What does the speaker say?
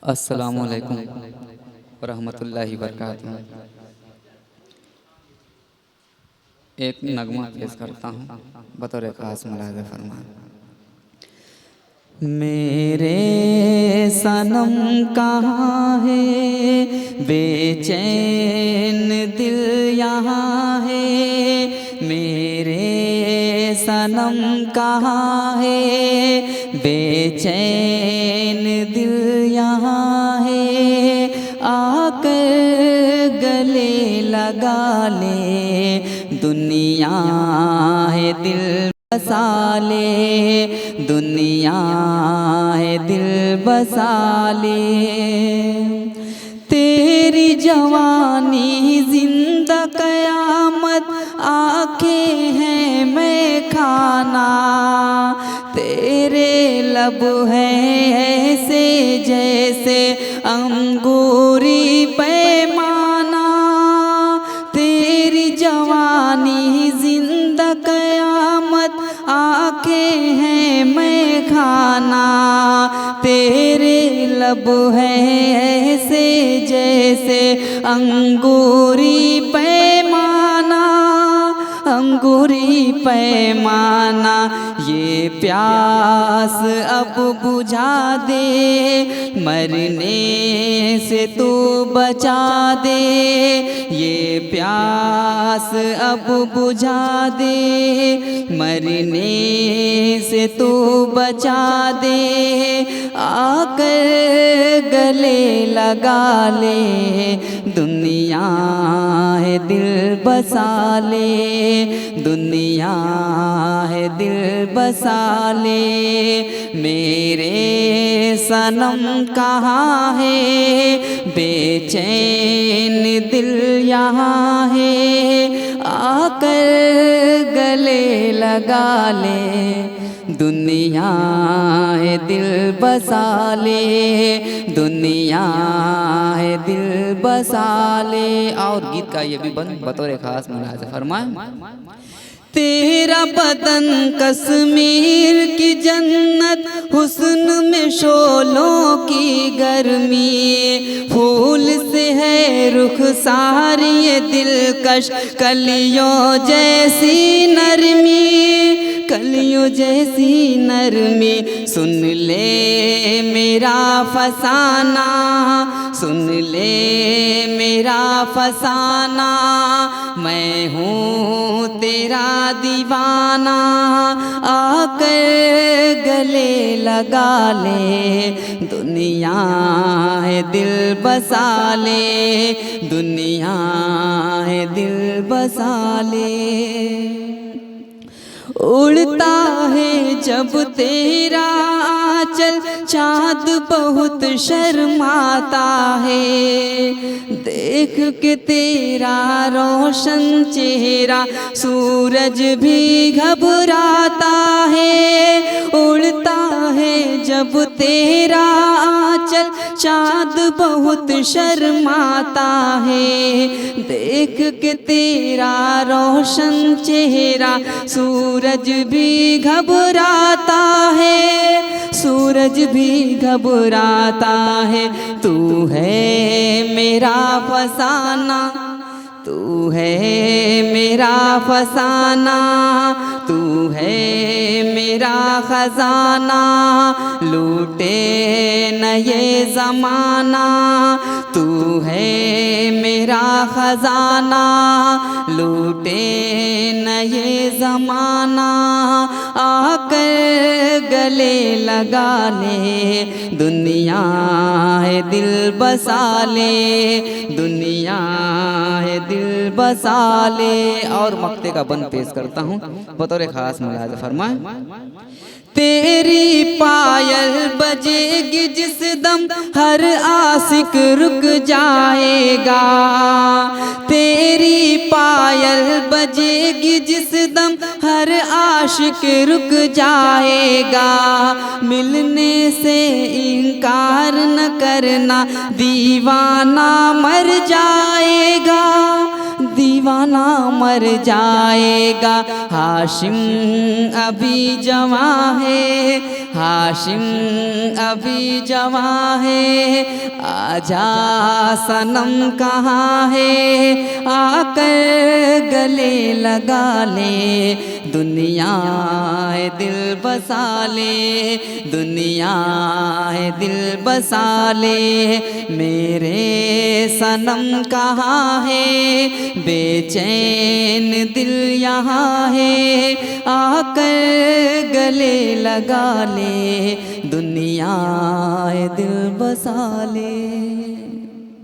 अस्सलामुअलैकुम वरहमतुल्लाहि वबरकातुहू। एक नगमा पेश करता हूँ बतौर खास मुलाज़ा फरमा। मेरे सनम कहाँ है, बेचैन दिल यहाँ है। मेरे सनम कहाँ है, बेचैन दिल यहाँ है। आकर गले लगा ले, दुनिया है दिल बसा ले, दुनिया है दिल बसा ले। तेरी जवानी जिंदा कयामत, आँखें हैं मैं खाना। तेरे लब हैं ऐसे जैसे अंगूरी पैमाना। तेरी जवानी जिंदा कयामत, आँखें हैं मैं खाना। तेरे लब हैं ऐसे जैसे अंगूरी पैमाना, अंगूरी पैमाना। ये प्यास अब बुझा दे, मरने से तू बचा दे। ये प्यास अब बुझा दे, मरने से तू बचा दे। आकर गले लगा ले, दुनिया है दिल बसा ले, दुनिया है दिल बसा ले। मेरे सनम कहाँ है, बेचैन दिल यहाँ है। आकर गले लगा ले, दुनिया है दिल बसा ले, दुनिया है दिल बसा ले। और गीत का ये भी बन बतौर खास मुलाज़ा फरमाए। तेरा बदन कश्मीर की जन्नत, हुस्न में शोलों की गर्मी। फूल से है रुखसार ये दिलकश, कलियों जैसी नरमी, कलियों जैसी नरमी। सुन ले मेरा फसाना, सुन ले मेरा फसाना। मैं हूँ तेरा दीवाना। आकर गले लगा ले, दुनिया है दिल बसा ले, दुनिया है दिल बसा ले। उड़ता है जब तेरा आंचल, चाँद बहुत शर्माता है। देख के तेरा रोशन चेहरा, सूरज भी घबराता है। उड़ता है जब तेरा आंचल, चाँद बहुत शर्माता है। देख के तेरा रोशन चेहरा, सूरज भी घबराता है, सूरज भी घबराता है। तू है मेरा फसाना, तू है मेरा फसाना। तू है मेरा खजाना, लूटे न ये ज़माना। तू है मेरा खजाना, लूटे न ये ज़माना। आकर गले लगा ले, दुनिया है दिल बसा ले, दुनिया है दिल बसा ले। और मक्ते का बंद पेश करता हूँ बतौर खास मुलाज़ा फरमाए। तेरी पायल बजेगी जिस दम, हर आशिक रुक जाएगा। तेरी पायल बजेगी जिस दम, हर आशिक रुक जाएगा। मिलने से इनकार न करना, दीवाना मर जाएगा, दीवाना मर जाएगा। हाशिम अभी जवां है, हाशिम अभी जवां है, आजा सनम कहाँ है, आकर गले लगा ले, दुनिया है दिल बसा ले, दुनिया है दिल बसा ले। मेरे सनम कहाँ है, बेचैन दिल यहाँ है, आकर गले लगा ले, दुनिया है दिल बसा ले।